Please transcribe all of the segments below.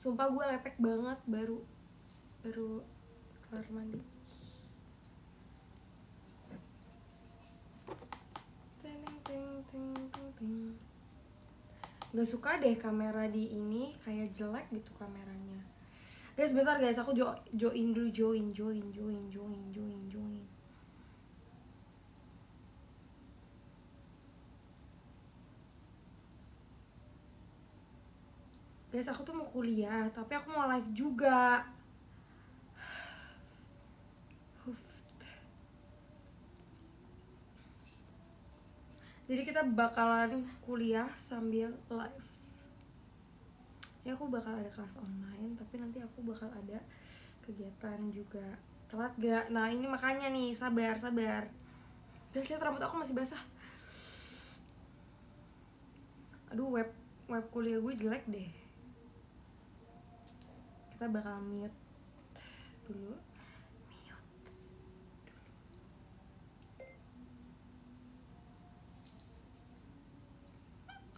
Sumpah gue lepek banget baru kelar mandi. Gak suka deh kamera di ini, kayak jelek gitu kameranya. Guys, bentar guys, aku join dulu, join. Guys, aku tuh mau kuliah, tapi aku mau live juga. Jadi kita bakalan kuliah sambil live. Ya aku bakal ada kelas online, tapi nanti aku bakal ada kegiatan juga. Telat gak? Nah ini makanya nih, sabar. Guys, lihat rambut aku masih basah. Aduh, web kuliah gue jelek deh. Kita bakal mute dulu.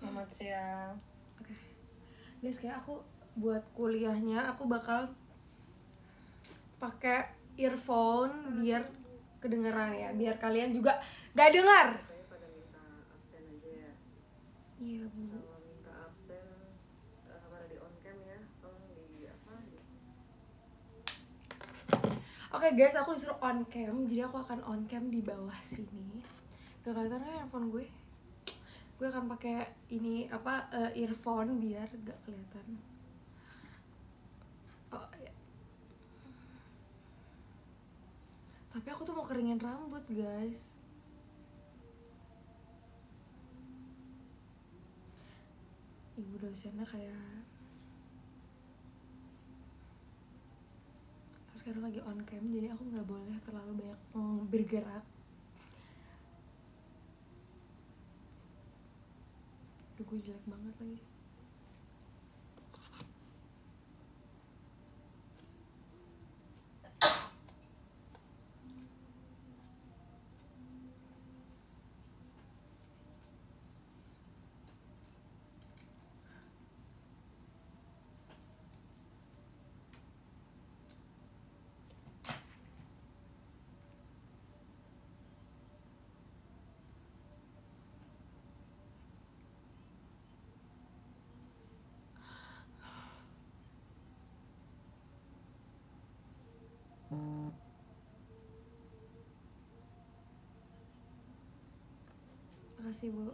Selamat siang. Oke. Guys, kayak aku buat kuliahnya aku bakal pakai earphone biar kedengeran ya, biar kalian juga gak dengar. Katanya pada minta absen aja ya. Iya, Bu. Kalau minta absen pada di on cam ya, tolong di apa? Oke guys, aku disuruh on cam, jadi aku akan on cam di bawah sini. Gak kelihatan kan handphone gue? Gue akan pakai ini apa earphone biar gak kelihatan. Oh ya. Tapi aku tuh mau keringin rambut guys. Ibu dosennya kayak sekarang lagi on cam, jadi aku nggak boleh terlalu banyak bergerak. Aduh, gue jelek banget lagi. Makasih, Bu.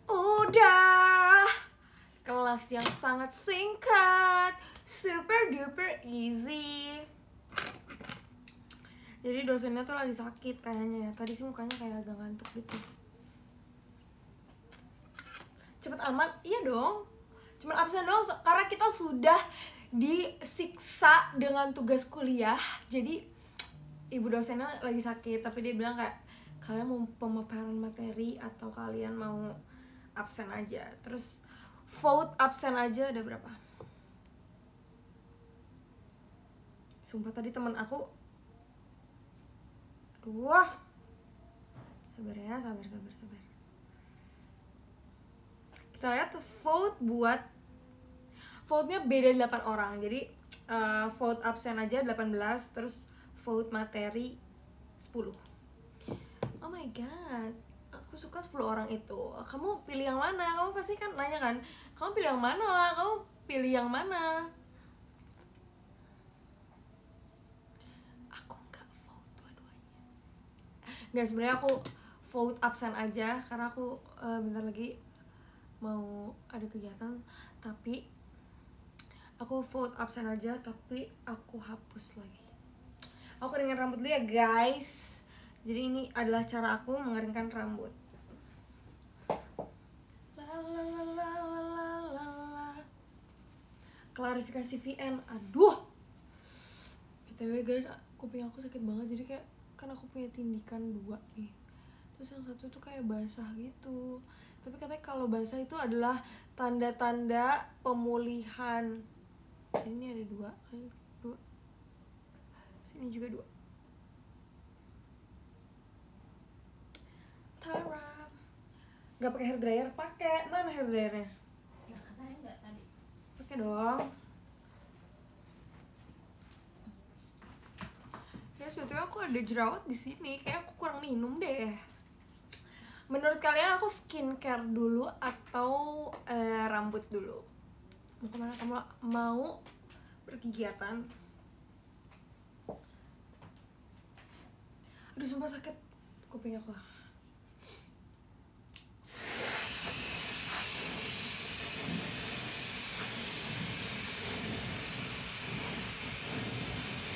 Udah kelas yang sangat singkat, super duper easy. Jadi dosennya tuh lagi sakit kayaknya ya. Tadi sih mukanya kayak agak ngantuk gitu. Cepet amat, iya dong. Cuman absen doang karena kita sudah disiksa dengan tugas kuliah. Jadi ibu dosennya lagi sakit, tapi dia bilang kayak kalian mau pemaparan materi atau kalian mau absen aja. Terus vote absen aja ada berapa? Sumpah tadi teman aku, aduh, sabar ya, sabar. Kita lihat vote buat vote-nya beda 8 orang. Jadi vote absen aja 18, terus vote materi 10. Oh my god, aku suka 10 orang itu. Kamu pilih yang mana? Kamu pasti kan nanya kan, kamu pilih yang mana lah, kamu pilih yang mana? Aku nggak vote dua-duanya. Nggak, sebenarnya aku vote absen aja karena aku bentar lagi mau ada kegiatan, tapi aku vote absen aja, tapi aku hapus lagi. Aku keringin rambut dulu ya guys. Jadi ini adalah cara aku mengeringkan rambut. Klarifikasi VN, aduh. BTW guys, kuping aku sakit banget. Jadi kayak kan aku punya tindikan 2 nih. Terus yang satu tuh kayak basah gitu. Tapi katanya kalau basah itu adalah tanda-tanda pemulihan. Ini ada 2. Sini juga 2. Tara. Gak pakai hair dryer? Pakai. Mana hair dryernya? Nah, katanya enggak tadi. Pakai dong. Ya sebetulnya aku ada jerawat di sini. Kayak aku kurang minum deh. Menurut kalian aku skincare dulu atau rambut dulu? Mau kemana? Kamu mau berkegiatan? Aduh sumpah sakit kuping aku.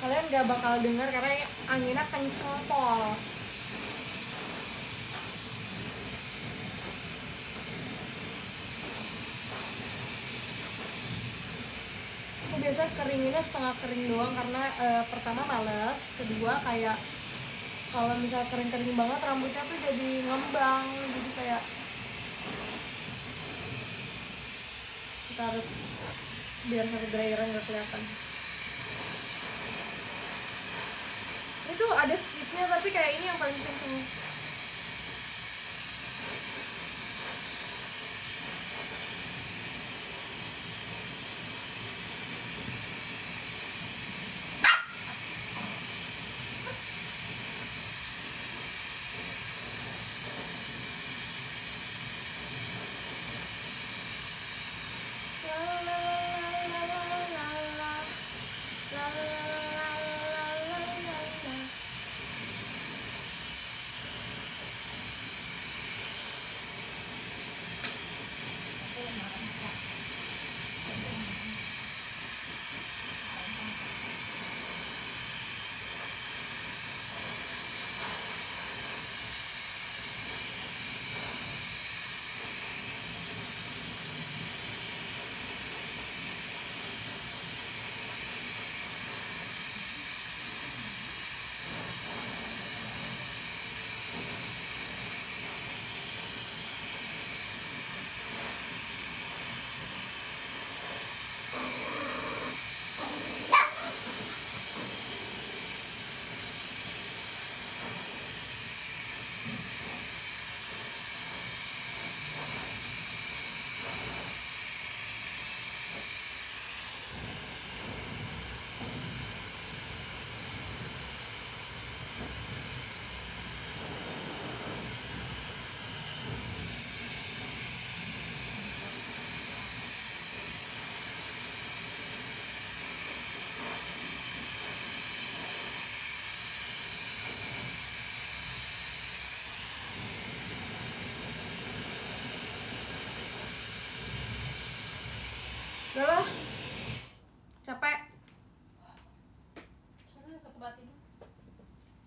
Kalian gak bakal dengar karena anginnya kenceng pol. Aku biasa keringinnya setengah kering doang karena pertama males, kedua kayak kalau misalnya kering-kering banget rambutnya tuh jadi ngembang, jadi kayak kita harus biar hair dryer nggak kelihatan. Itu ada speednya tapi kayak ini yang paling kenceng. Udah lah, capek. Sana ke tempat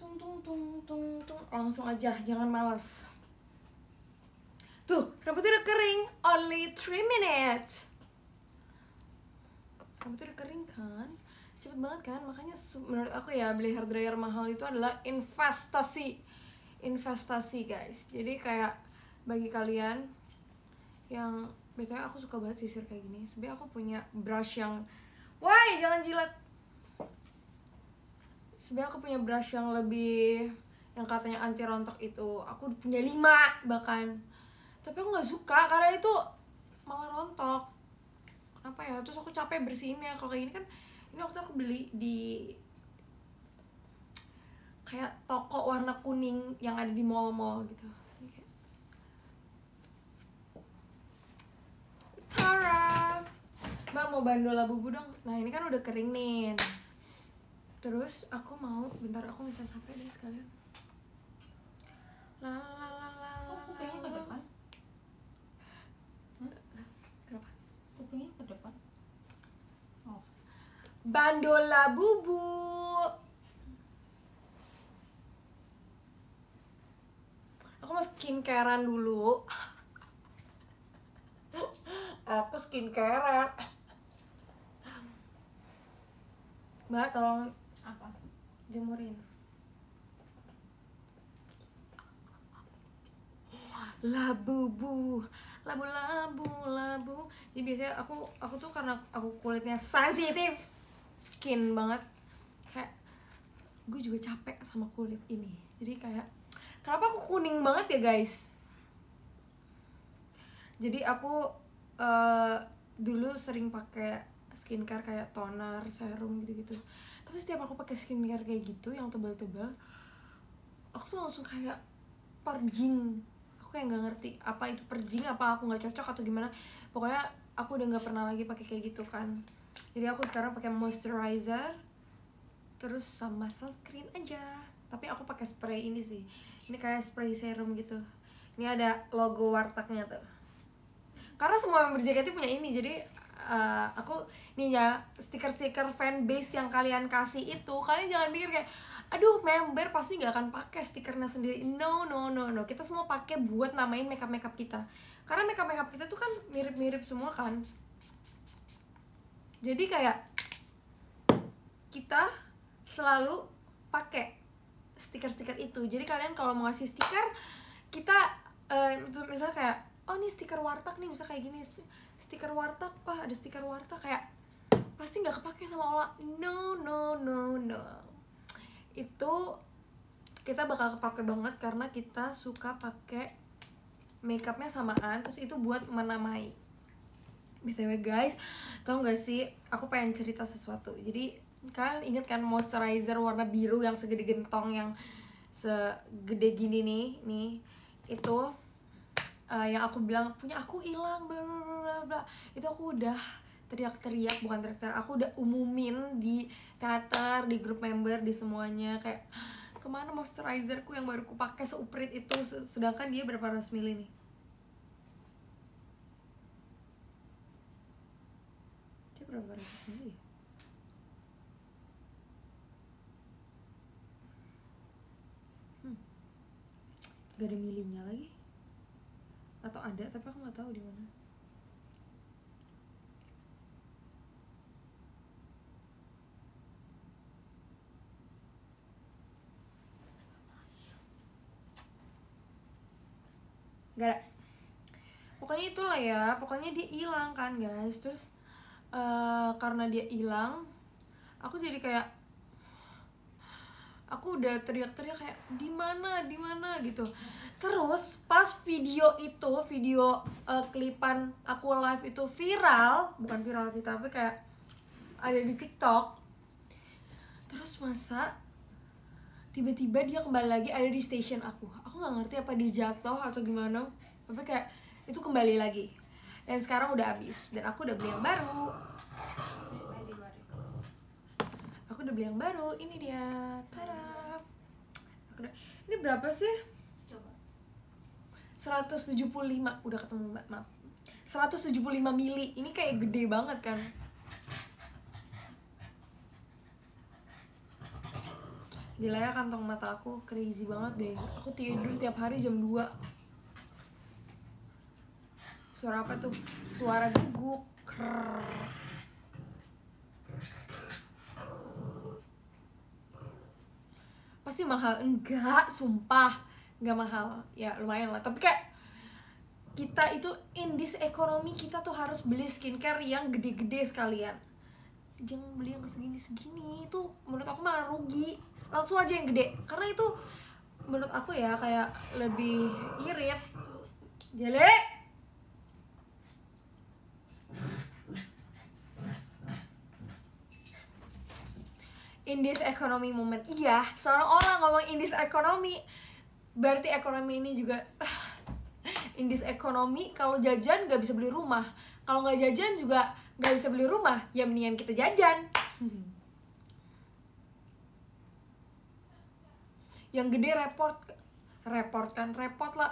tidur. Tung. Langsung aja, jangan malas. Tuh, rambutnya udah kering. Only 3 minutes. Rambutnya udah kering kan? Cepet banget kan? Makanya menurut aku ya beli hair dryer mahal itu adalah investasi. Investasi guys. Jadi kayak bagi kalian yang BTW aku suka banget sisir kayak gini. Sebenernya aku punya brush yang why jangan jilat. Sebenernya aku punya brush yang lebih yang katanya anti rontok itu. Aku punya 5 bahkan. Tapi aku gak suka karena itu malah rontok. Kenapa ya? Terus aku capek bersihinnya. Kalau kayak gini kan, ini waktu aku beli di kayak toko warna kuning yang ada di mall-mall gitu. Tara, Mbak mau bandola bubu dong. Nah ini kan udah kering nih. Terus aku mau, bentar aku ngecas HP deh sekalian. Oh, kupingnya ke depan. Kenapa? Kupingnya ke depan. Oh. Bandola bubu. Aku mau skincarean dulu. Aku skincarean. Mbak tolong Apa? jemurin. Labu. Jadi biasanya aku tuh karena aku kulitnya sensitif skin banget, kayak gue juga capek sama kulit ini. Jadi kayak Kenapa aku kuning banget ya guys? Jadi aku dulu sering pakai skincare kayak toner, serum gitu-gitu. Tapi setiap aku pakai skincare kayak gitu yang tebal-tebal, aku tuh langsung kayak purging. Aku kayak nggak ngerti apa itu purging, apa aku nggak cocok atau gimana. Pokoknya aku udah nggak pernah lagi pakai kayak gitu kan. Jadi aku sekarang pakai moisturizer, terus sama sunscreen aja. Tapi aku pakai spray ini sih. Ini kayak spray serum gitu. Ini ada logo wartegnya tuh. Karena semua member JKT punya ini, jadi aku nih ya, stiker-stiker fanbase yang kalian kasih itu, kalian jangan pikir kayak aduh member pasti nggak akan pakai stikernya sendiri. No, kita semua pakai buat namain makeup kita, karena makeup kita tuh kan mirip-mirip semua kan. Jadi kayak kita selalu pakai stiker-stiker itu. Jadi kalian kalau mau ngasih stiker, kita misalnya kayak oh nih stiker warteg nih, misal kayak gini, stiker warteg, ada stiker warteg, kayak pasti nggak kepake sama Ola. No, itu kita bakal kepake banget karena kita suka pakai makeupnya samaan, terus itu buat menamai. BTW guys, tau gak sih, aku pengen cerita sesuatu. Jadi kalian inget kan moisturizer warna biru yang segede gentong, yang segede gini nih itu yang aku bilang punya aku hilang, bla bla bla bla. Itu aku udah teriak-teriak, bukan teriak-teriak, aku udah umumin di teater, di grup member, di semuanya, kayak kemana moisturizerku yang baru ku pakai seuprit itu, sedangkan dia berapa ratus mili nih. Dia berapa ratus mili ya? Gak ada milinya lagi, atau ada tapi aku nggak tahu di mana. Gak ada. Pokoknya itulah ya, pokoknya dia hilang kan guys. Terus karena dia hilang, aku jadi kayak aku udah teriak-teriak kayak di mana gitu. Terus pas video itu, klipan aku live itu viral, bukan viral sih tapi kayak ada di TikTok. Terus masa tiba-tiba dia kembali lagi ada di station aku nggak ngerti apa dia jatuh atau gimana, tapi kayak itu kembali lagi. Dan sekarang udah habis dan aku udah beli yang baru. Ini dia, tada. Ini berapa sih? Coba. 175, udah ketemu mbak, maaf. 175 mili, ini kayak gede banget kan. Gila ya, kantong mata aku crazy banget deh. Aku tidur tiap hari jam 2. Suara apa tuh? Suara guguk. Pasti mahal? Enggak, sumpah enggak mahal. Ya lumayan lah, tapi kayak kita itu in this economy, kita tuh harus beli skincare yang gede-gede sekalian. Jangan beli yang segini-segini, itu menurut aku malah rugi. Langsung aja yang gede, karena itu menurut aku ya kayak lebih irit. Jele in this economy moment. Iya, seorang orang ngomong in this economy, berarti ekonomi ini juga in this economy. Kalau jajan gak bisa beli rumah, kalau nggak jajan juga gak bisa beli rumah, ya mendingan kita jajan. Yang gede repot lah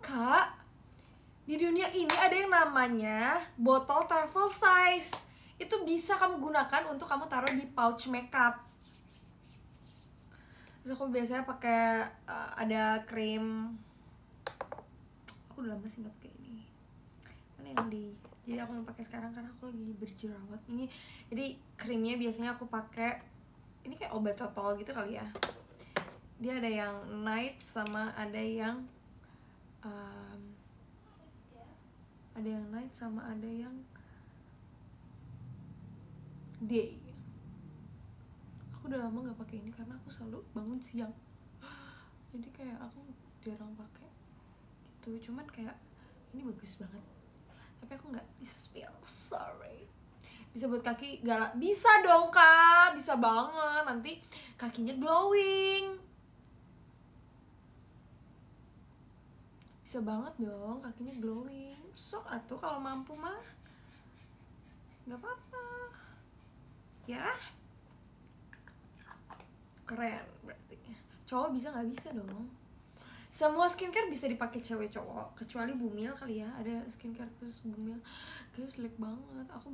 kak. Di dunia ini ada yang namanya botol travel size. Itu bisa kamu gunakan untuk kamu taruh di pouch makeup. Terus aku biasanya pakai ada krim. Aku udah lama sih nggak pakai ini. Mana yang jadi aku mau pakai sekarang karena aku lagi berjerawat ini. Jadi krimnya biasanya aku pakai ini kayak obat totol gitu kali ya. Dia ada yang night sama ada yang night sama ada yang day. Aku udah lama nggak pakai ini karena aku selalu bangun siang. Jadi kayak aku jarang pakai itu, cuman kayak ini bagus banget tapi aku nggak bisa spill, sorry. Bisa buat kaki galak, bisa dong kak, bisa banget, nanti kakinya glowing, bisa banget dong kakinya glowing. Sok atuh kalau mampu mah nggak apa-apa ya, keren berarti. Cowok bisa nggak bisa dong, semua skincare bisa dipakai cewek cowok kecuali Bumil kali ya, ada skincare khusus Bumil kayak jelek banget. Aku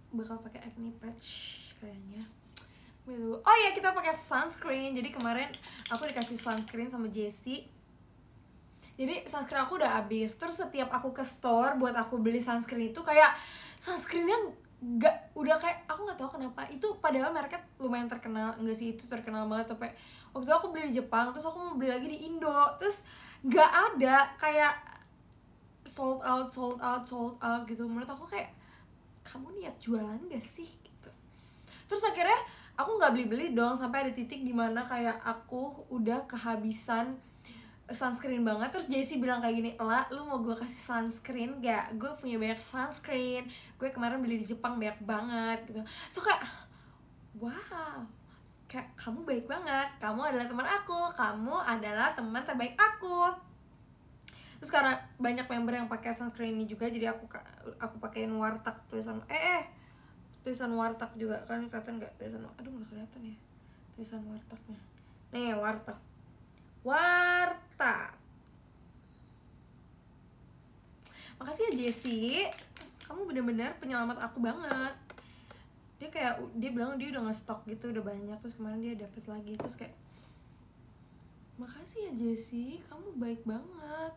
bakal pakai acne patch kayaknya. Oh ya, kita pakai sunscreen. Jadi kemarin aku dikasih sunscreen sama Jessie. Jadi sunscreen aku udah habis. Terus setiap aku ke store buat aku beli sunscreen itu kayak sunscreennya udah kayak aku nggak tahu kenapa. Itu padahal mereknya lumayan terkenal, enggak sih itu terkenal banget. Tapi waktu itu aku beli di Jepang, terus aku mau beli lagi di Indo, terus nggak ada, kayak sold out gitu. Menurut aku kayak kamu niat jualan gak sih gitu. Terus akhirnya aku nggak beli dong sampai ada titik dimana kayak aku udah kehabisan sunscreen banget. Terus Jessie bilang kayak gini, "Lah, lu mau gue kasih sunscreen gak? Gue punya banyak sunscreen, gue kemarin beli di Jepang banyak banget gitu." So kayak wow, kayak kamu baik banget, kamu adalah teman aku, kamu adalah teman terbaik aku. Terus karena banyak member yang pakai sunscreen ini juga, jadi aku pakein Warteg tulisan tulisan Warteg juga. Kan kelihatan nggak tulisan? Aduh nggak kelihatan ya tulisan Wartegnya. Nih Warteg. Makasih ya Jessie, kamu bener-bener penyelamat aku banget. Dia bilang dia udah nge-stok gitu, udah banyak, terus kemarin dia dapet lagi. Terus kayak makasih ya Jessie, kamu baik banget,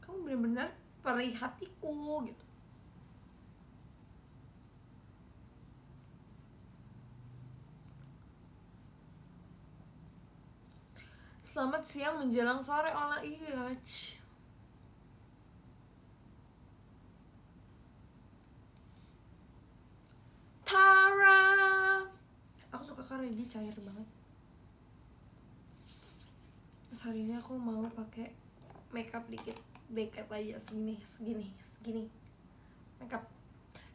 kamu bener-bener perih hatiku gitu. Selamat siang menjelang sore olah iya. Tara, aku suka karena dia cair banget. Terus hari ini aku mau pakai makeup dikit aja, segini.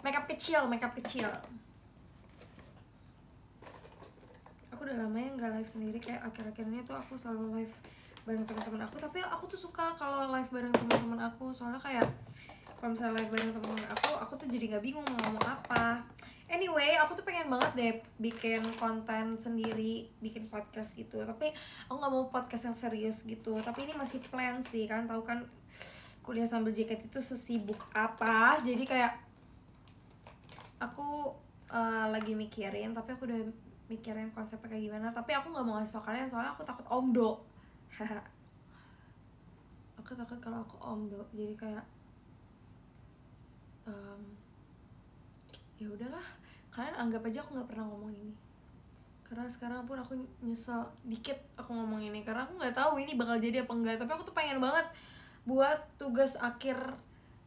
Makeup kecil. Aku udah lama ya nggak live sendiri, kayak akhir-akhir ini tuh aku selalu live bareng teman-teman aku. Tapi aku tuh suka kalau live bareng teman-teman aku, soalnya kayak kalau misalnya live bareng teman-teman aku tuh jadi nggak bingung mau ngomong apa. Anyway, aku tuh pengen banget deh bikin konten sendiri, bikin podcast gitu. Tapi aku nggak mau podcast yang serius gitu. Tapi ini masih plan sih, kan tahu kan kuliah sambil JKT itu sesibuk apa. Jadi kayak aku lagi mikirin, tapi aku udah mikirin konsepnya kayak gimana. Tapi aku nggak mau ngasih tau kalian soalnya aku takut omdo. Aku takut kalau aku omdo, jadi kayak ya udahlah, kalian anggap aja aku nggak pernah ngomong ini. Karena sekarang pun aku nyesel dikit aku ngomong ini, karena aku nggak tahu ini bakal jadi apa enggak. Tapi aku tuh pengen banget buat tugas akhir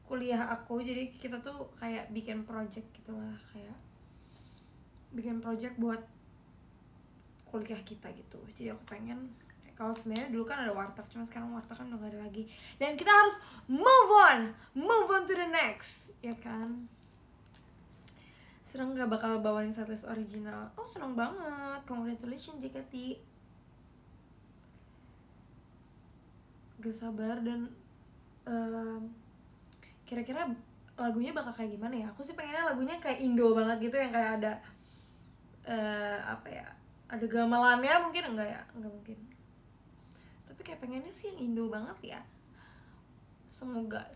kuliah aku, jadi kita tuh kayak bikin project gitulah, kayak bikin project buat kuliah kita gitu. Jadi aku pengen, kalau sebenarnya dulu kan ada Warteg, cuma sekarang Warteg kan udah gak ada lagi, dan kita harus move on to the next, ya kan. Seneng gak bakal bawain setlist original? Oh seneng banget, congratulations JKT. Gak sabar, dan kira-kira lagunya bakal kayak gimana ya? Aku sih pengennya lagunya kayak Indo banget gitu, yang kayak ada apa ya, ada gamelannya. Mungkin enggak ya, enggak mungkin. Tapi kayak pengennya sih yang Indo banget ya. Semoga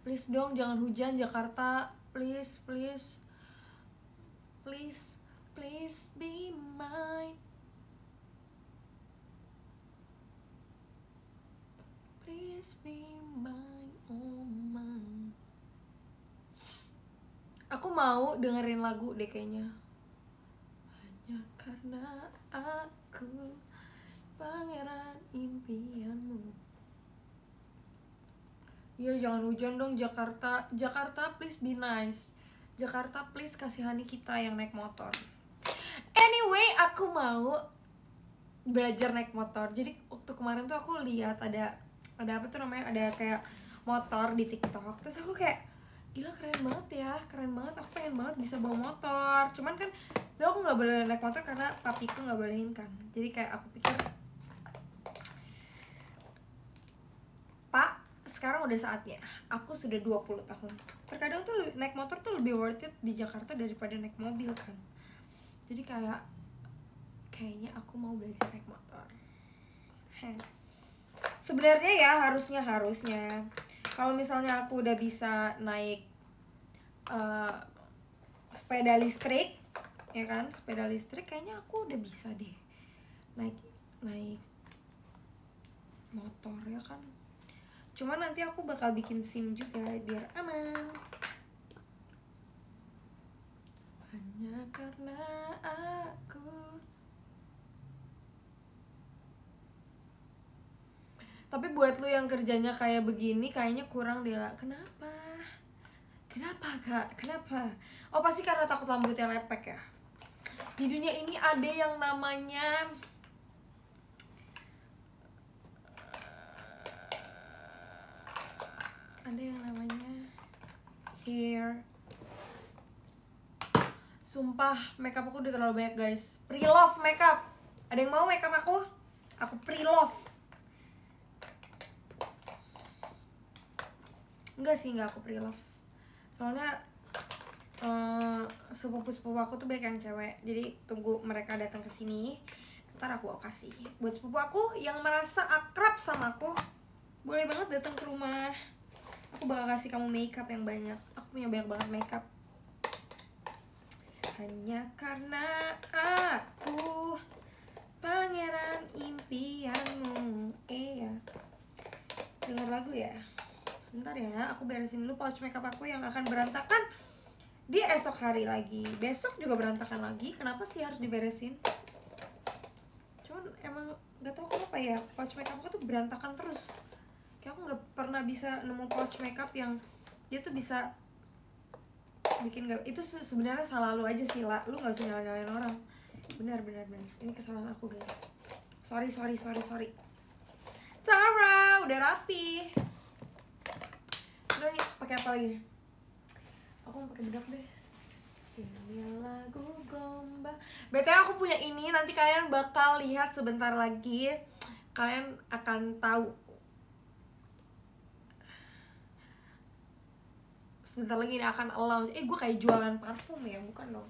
please dong jangan hujan Jakarta, please be mine, please be mine, oh mine. Aku mau dengerin lagu deh kayaknya. Hanya karena aku pangeran impianmu. Ya jangan hujan dong Jakarta, please be nice. Jakarta please kasihani kita yang naik motor. Anyway, aku mau belajar naik motor. Jadi waktu kemarin tuh aku lihat ada apa tuh namanya, ada kayak motor di TikTok. Terus aku kayak gila keren banget ya, keren banget. Aku pengen banget bisa bawa motor. Cuman kan tuh aku nggak boleh naik motor karena papiku nggak bolehin kan. Jadi kayak aku pikir, Pak, sekarang udah saatnya. Aku sudah 20 tahun. Terkadang tuh naik motor tuh lebih worth it di Jakarta daripada naik mobil kan. Jadi kayaknya aku mau belajar naik motor. Sebenarnya ya harusnya kalau misalnya aku udah bisa naik sepeda listrik, ya kan, sepeda listrik kayaknya aku udah bisa deh naik motor ya kan. Cuma nanti aku bakal bikin SIM juga biar aman. Hanya karena aku. Tapi buat lu yang kerjanya kayak begini kayaknya kurang deh lah. Kenapa? Kenapa kak? Kenapa? Oh pasti karena takut rambutnya lepek ya. Di dunia ini ada yang namanya hair. Sumpah makeup aku udah terlalu banyak guys. Pre-love makeup. Ada yang mau makeup aku? Aku pre-love. Enggak sih, enggak aku pre-love. Soalnya sepupu-sepupu aku tuh banyak yang cewek. Jadi tunggu mereka datang ke sini, ntar aku kasih. Buat sepupu aku yang merasa akrab sama aku, boleh banget datang ke rumah. Aku bakal kasih kamu makeup yang banyak. Aku punya banyak banget makeup. Hanya karena aku pangeran impianmu. Iya. Dengar lagu ya. Sebentar ya, aku beresin dulu pouch makeup aku yang akan berantakan di esok hari lagi. Besok juga berantakan lagi. Kenapa sih harus diberesin? Cuman emang gak tau kenapa ya, pouch makeup aku tuh berantakan terus. Kayak aku gak pernah bisa nemu pouch makeup yang dia tuh bisa bikin gak. Itu sebenarnya salah lu aja sih lah. Lu gak usah nyalain orang. Benar. Ini kesalahan aku guys. Sorry. Tara, udah rapi. Udah nih, pakai apa lagi? Aku mau pakai bedak deh. Ini lagu gombal. BTW aku punya ini, nanti kalian bakal lihat sebentar lagi. Kalian akan tahu. Sebentar lagi ini akan launch. Gue kayak jualan parfum ya, bukan dong.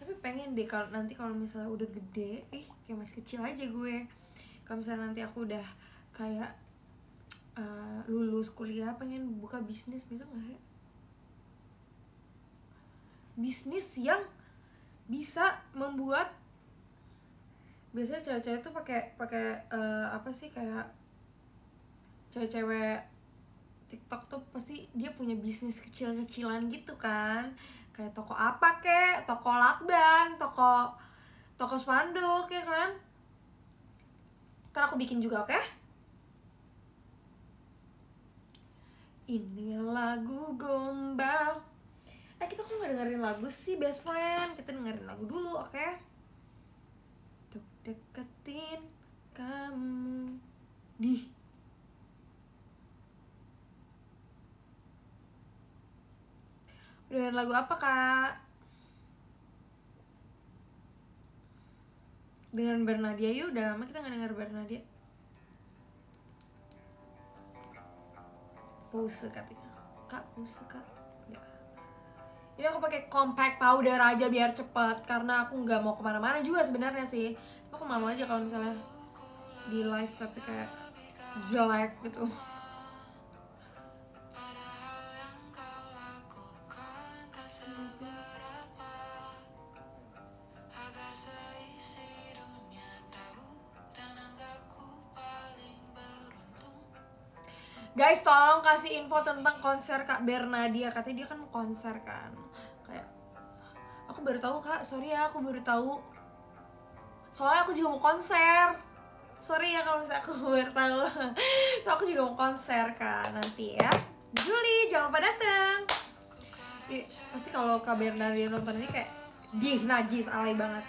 Tapi pengen deh kalau nanti kalau misalnya udah gede, kayak masih kecil aja gue. Kalau misalnya nanti aku udah kayak lulus kuliah, pengen buka bisnis gitu nggak ya? Bisnis yang bisa membuat, biasanya cewek-cewek tuh pakai apa sih, kayak cewek-cewek TikTok tuh pasti dia punya bisnis kecil-kecilan gitu kan, kayak toko apa kek, toko lakban, toko spanduk ya kan. Ntar aku bikin juga, oke? Ini lagu gombal. Kita kok gak dengerin lagu sih best friend? Kita dengerin lagu dulu, oke? Untuk deketin kamu. Dengerin lagu apa kak? Dengan Bernadia yuk, udah lama kita gak denger Bernadia. Pause katanya. Kak, pause kak. Ini aku pakai compact powder aja biar cepet, karena aku nggak mau kemana-mana juga sebenarnya sih. Aku mau aja kalau misalnya di live tapi kayak jelek gitu. Guys, tolong kasih info tentang konser Kak Bernadia. Katanya dia kan mau konser kan. Kayak aku baru tahu Kak, sorry ya aku baru tahu. Soalnya aku juga mau konser. Sorry ya kalau misalnya aku baru tahu. So aku juga mau konser Kak nanti ya. Juli, jangan lupa datang. Pasti kalau Kak Bernadia nonton ini kayak najis, alay banget.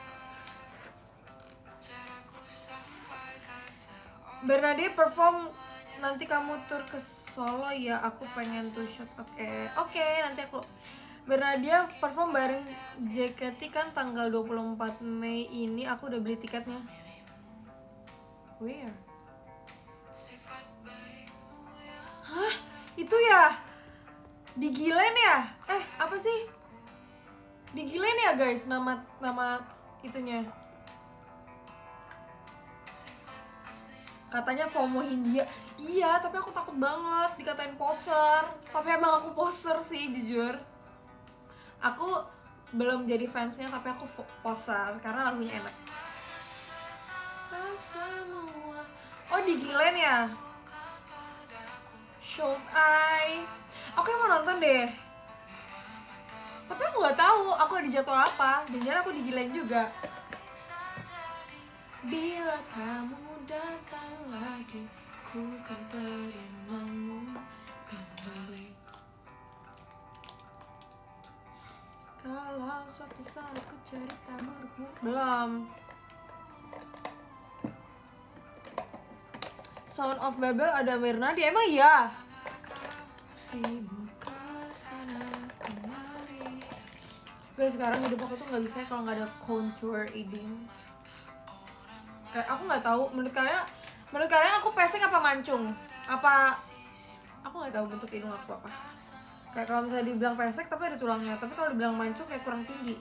Bernadette perform nanti kamu tur ke Solo ya, aku pengen tuh shot. Oke, nanti aku. Bernadette perform bareng JKT kan tanggal 24 Mei ini, aku udah beli tiketnya. Where? Hah? Itu ya? Di Gilen ya? Apa sih? Di Gilen ya guys, nama itunya. Katanya FOMO Hindia. Iya, tapi aku takut banget dikatain poser. Tapi emang aku poser sih, jujur. Aku belum jadi fansnya, tapi aku poser karena lagunya enak. Oh, di Gilen ya? Should I? Oke, mau nonton deh. Tapi aku nggak tahu aku ada jadwal apa. Jangan aku di Gilen juga. Bila kamu datang lagi, ku kan terimamu kembali. Kalau suatu saat ku cerita burukmu. Belum. Sound of Babel ada Bernadette, emang iya? Sibuk kesana kemari. Guys, sekarang hidup aku tuh nggak bisa kalau nggak ada contour hidung. Kayak aku nggak tahu, menurut kalian aku pesek apa mancung? Aku nggak tahu bentuk hidung aku apa. Kayak kalau misalnya dibilang pesek tapi ada tulangnya, tapi kalau dibilang mancung kayak kurang tinggi.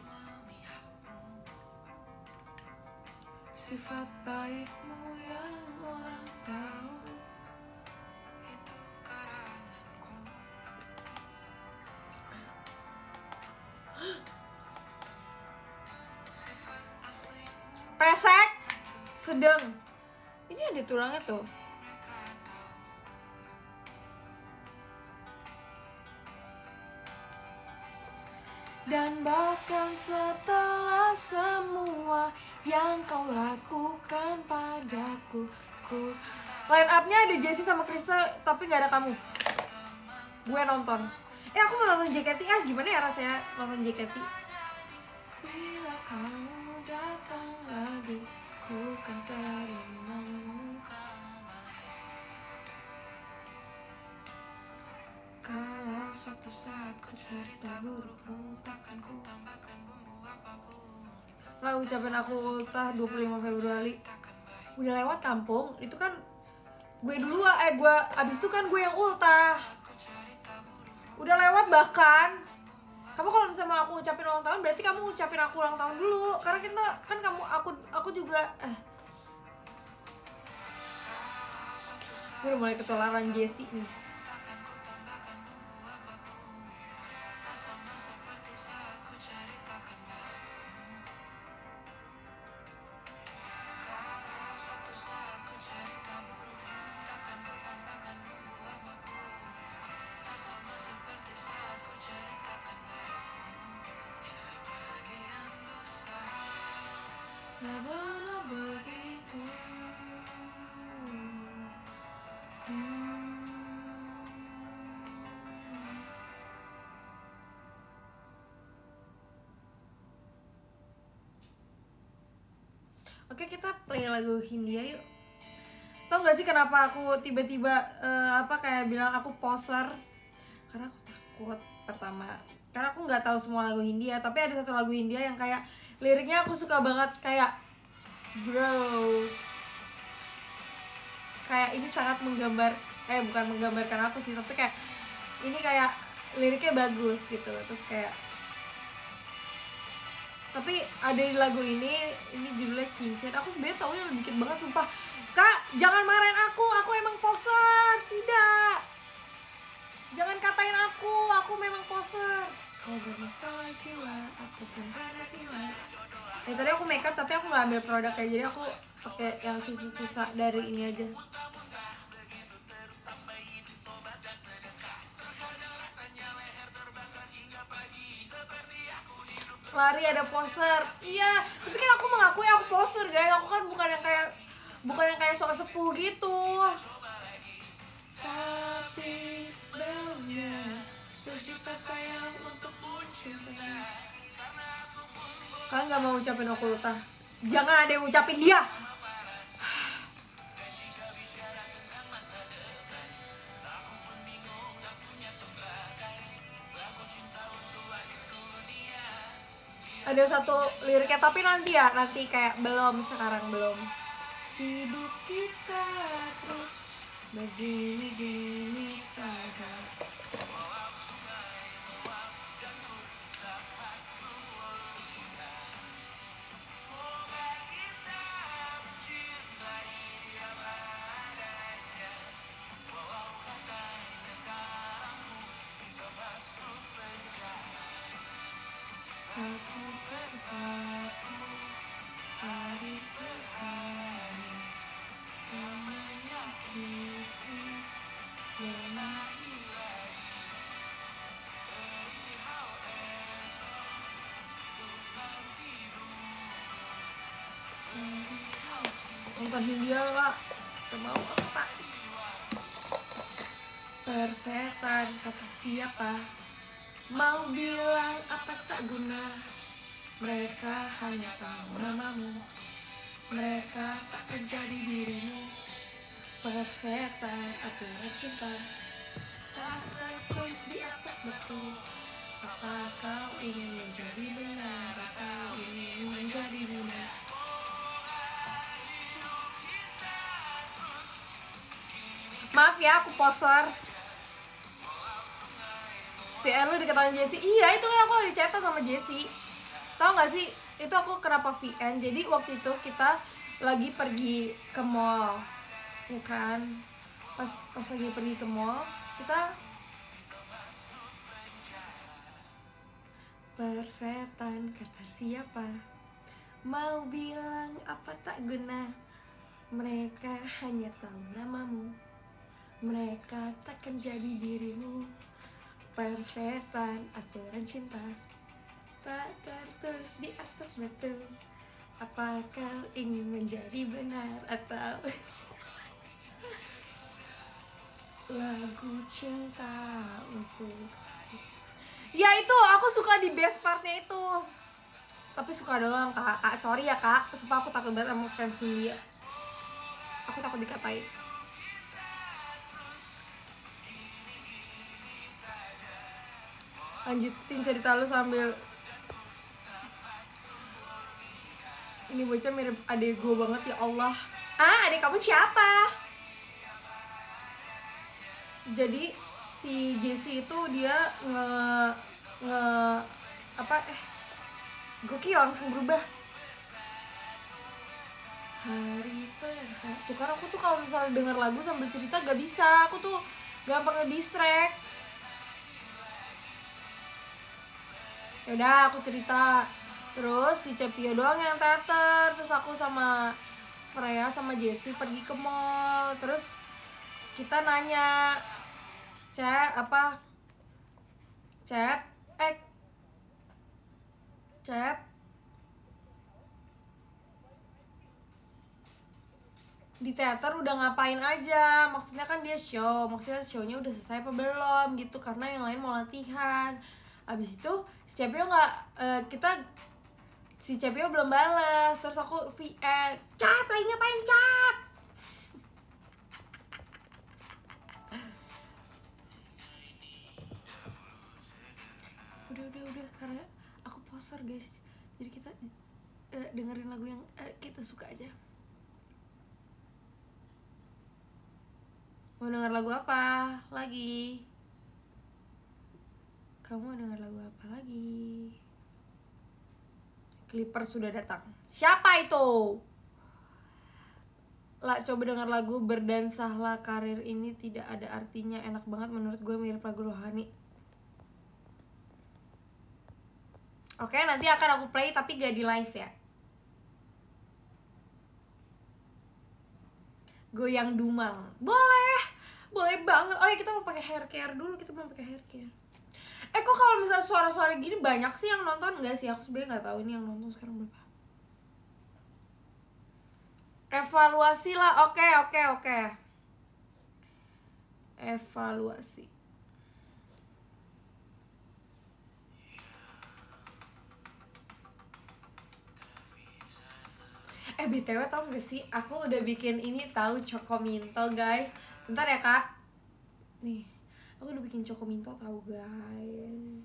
Sifat baikmu yang orang tahu, itu karanganku. Pesek sedang. Ini ada tulangnya tuh. Dan bahkan setelah semua yang kau lakukan padaku, line up-nya ada Jessie sama Krista tapi gak ada kamu. Gue nonton. Aku mau nonton JKT. Gimana ya rasanya nonton JKT? Bila kamu datang lagi, ku kan terimamu kembali. Kalau suatu saat ku cerita burukmu, takkan ku tambahkan bumbu apapun. Lah ucapan aku ultah 25 Februari. Udah lewat kampung, itu kan gue dulu abis itu kan gue yang ultah. Udah lewat bahkan. Kamu kalau misalnya mau aku ucapin ulang tahun, berarti kamu ucapin aku ulang tahun dulu. Karena kita kan aku juga gue udah mulai ketularan Jessie nih. Oke, kita play lagu Hindia yuk. Tau gak sih kenapa aku tiba-tiba kayak bilang aku poser? Karena aku takut pertama. Karena aku nggak tahu semua lagu Hindia, tapi ada satu lagu Hindia yang kayak liriknya aku suka banget, kayak bro. Kayak ini sangat bukan menggambarkan aku sih, tapi kayak ini kayak liriknya bagus gitu. Terus kayak tapi ada di lagu ini judulnya Cincin. Aku sebenarnya taunya dikit banget, sumpah. Kak, jangan marahin aku emang poser. Tidak. Jangan katain aku memang poser. Kau bermasalah jiwa, aku pun berhati-hati. Tadi aku makeup tapi aku nggak ambil produk kayak, jadi aku pakai yang sisa-sisa dari ini aja. Lari ada poser. Iya, tapi kan aku mengakui aku poser, guys. Aku kan bukan yang kayak sok sepuh gitu. Tapi sebenarnya sejuta sayang untuk mencintai. Kalian nggak mau ucapin Okulta? Jangan ada yang ucapin dia. Ada satu liriknya tapi nanti kayak belum, sekarang belum. Hidup kita terus begini-gini saja. Satu persatu, hari per hari, yang menyakiti, menahi lagi. Perihal esok, untuk nanti dulu. Perihal cinta. Nonton Hindia lah, gak mau apa. Persetan kata siapa? Mau bilang apa tak guna. Mereka hanya tahu namamu. Mereka tak menjadi dirimu. Persetan aturan cinta tak tertulis di atas batu. Apa kau ingin menjadi benar atau ingin menjadi benar? Maaf ya, aku poser. VN lu diketahui Jessie. Iya, itu kan aku lagi chat sama Jessie. Tahu nggak sih? Itu aku kenapa VN. Jadi waktu itu kita lagi pergi ke mall, ya kan? Pas lagi pergi ke mall, kita persetan kata siapa? Mau bilang apa tak guna. Mereka hanya tahu namamu. Mereka takkan jadi dirimu. Persetan aturan cinta tak tertulis di atas batu. Apa kau ingin menjadi benar atau lagu cinta untuk. Ya itu aku suka di best partnya itu. Tapi suka doang kak. Sorry ya kak, sumpah aku takut banget sama fans dia. Aku takut dikatain. Lanjutin cerita lu sambil. Ini bocah mirip adik gue banget, ya Allah. Adik kamu siapa? Jadi si Jessie itu dia gokil, langsung berubah. Hari per hari. Tuh kan aku tuh kalau misalnya denger lagu sambil cerita gak bisa. Aku tuh gampang nge-distract. Yaudah aku cerita. Terus si Cepio doang yang teater. Terus aku sama Freya sama Jessie pergi ke mall. Terus kita nanya, Cep di teater udah ngapain aja? Maksudnya kan dia show, maksudnya shownya udah selesai apa belum gitu, karena yang lain mau latihan. Abis itu si Cepio belum balas. Terus aku VN, Cap lagi ngapain Cap? Udah karena aku poster guys. Jadi kita dengerin lagu yang kita suka aja. Mau denger lagu apa lagi? Kamu mau denger lagu apa lagi? Clipper sudah datang. Siapa itu? Lah, coba denger lagu Berdansahlah, karir ini tidak ada artinya. Enak banget menurut gue, mirip lagu Rohani. Oke, nanti akan aku play tapi gak di live ya. Goyang Dumang. Boleh banget. Oh ya, kita mau pakai hair care dulu. Kok kalau misalnya suara-suara gini banyak sih yang nonton nggak sih? Aku sebenarnya nggak tahu ini yang nonton sekarang berapa. Evaluasi lah. Oke. Evaluasi. BTW tau gak sih, aku udah bikin ini tahu Chocominto guys. Bentar ya kak. Nih, aku udah bikin Chocominto tahu guys.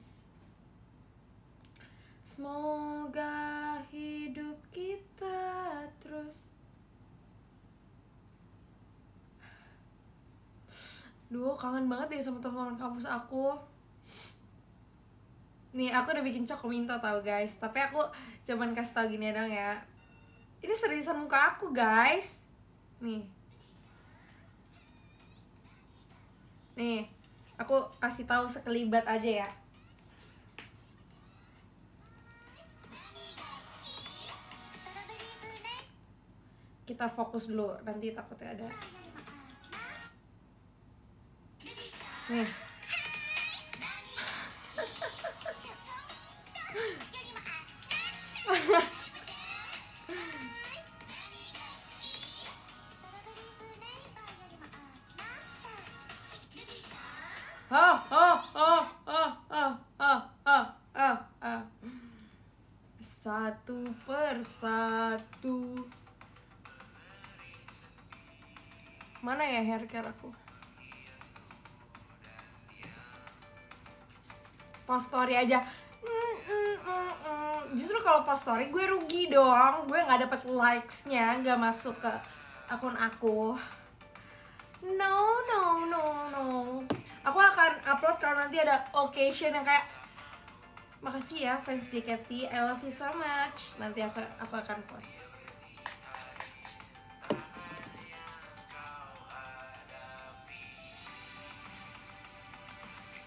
Semoga hidup kita terus. Duh, kangen banget ya sama teman-teman kampus aku. Nih, aku udah bikin Chocominto tahu guys. Tapi aku cuman kasih tau gini dong ya. Ini seriusan muka aku guys. Nih, aku kasih tahu sekelibat aja ya. Kita fokus dulu, nanti takutnya ada. Nih. Satu persatu. Mana ya hair care aku? Post story aja. Justru kalau post story gue rugi dong. Gue nggak dapet likes-nya, nggak masuk ke akun aku. No. Aku akan upload kalau nanti ada occasion yang kayak makasih ya fans JKT, I love you so much. Nanti aku akan post.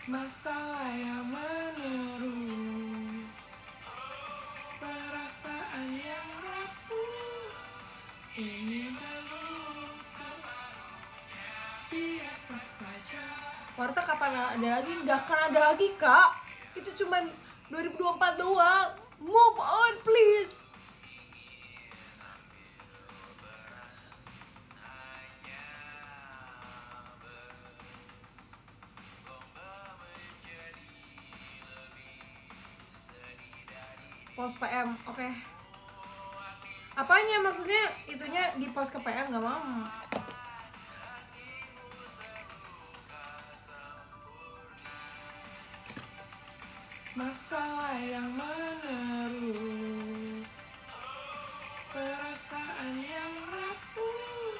Masalah yang menerus, perasaan yang rapuh, ini belum biasa saja. Warta kapan ada lagi? Nggak akan ada lagi kak. Itu cuman 2024 doang. Move on please. Post PM, oke. Apanya maksudnya? Itunya di post ke PM nggak mau. Masalah yang menerus, perasaan yang rapuh.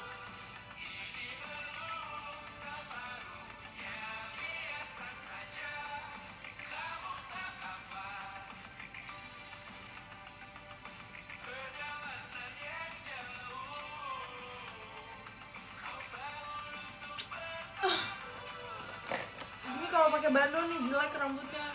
Ini kalau pakai bandul nih jelek rambutnya.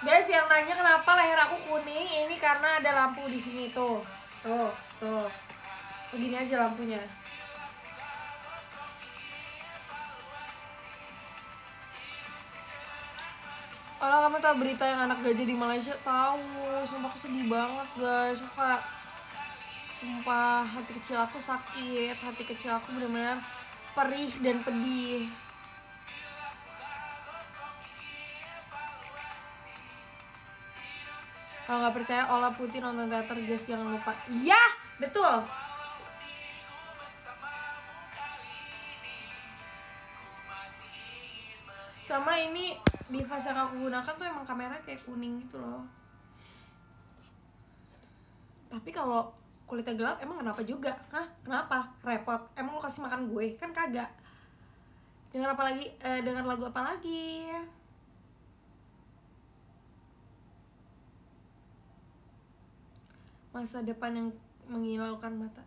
Guys, yang nanya kenapa leher aku kuning, ini karena ada lampu di sini tuh. Tuh. Begini aja lampunya. Kalau kamu tahu berita yang anak gajah di Malaysia? Tahu, sumpah aku sedih banget guys. Sumpah hati kecil aku sakit, hati kecil aku benar-benar perih dan pedih. Kalau nggak percaya olah putih nonton teater guys, jangan lupa. Iya, betul. Sama ini device yang aku gunakan tuh emang kamera kayak kuning gitu loh. Tapi kalau kulitnya gelap emang kenapa juga? Hah? Kenapa? Repot? Emang lo kasih makan gue? Kan kagak. Dengar apa lagi? Dengar lagu apa lagi? Masa depan yang mengilaukan mata.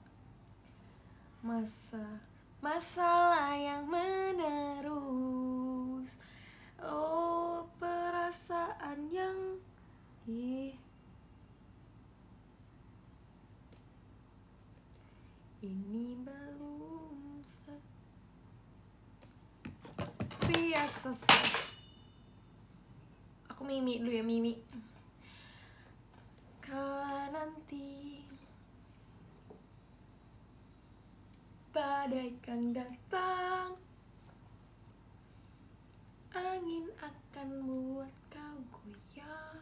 Masalah yang menerus. Oh, perasaan yang ini belum biasa sih. Aku Mimi dulu ya, Mimi. badai kan datang, angin akan buat kau goyah.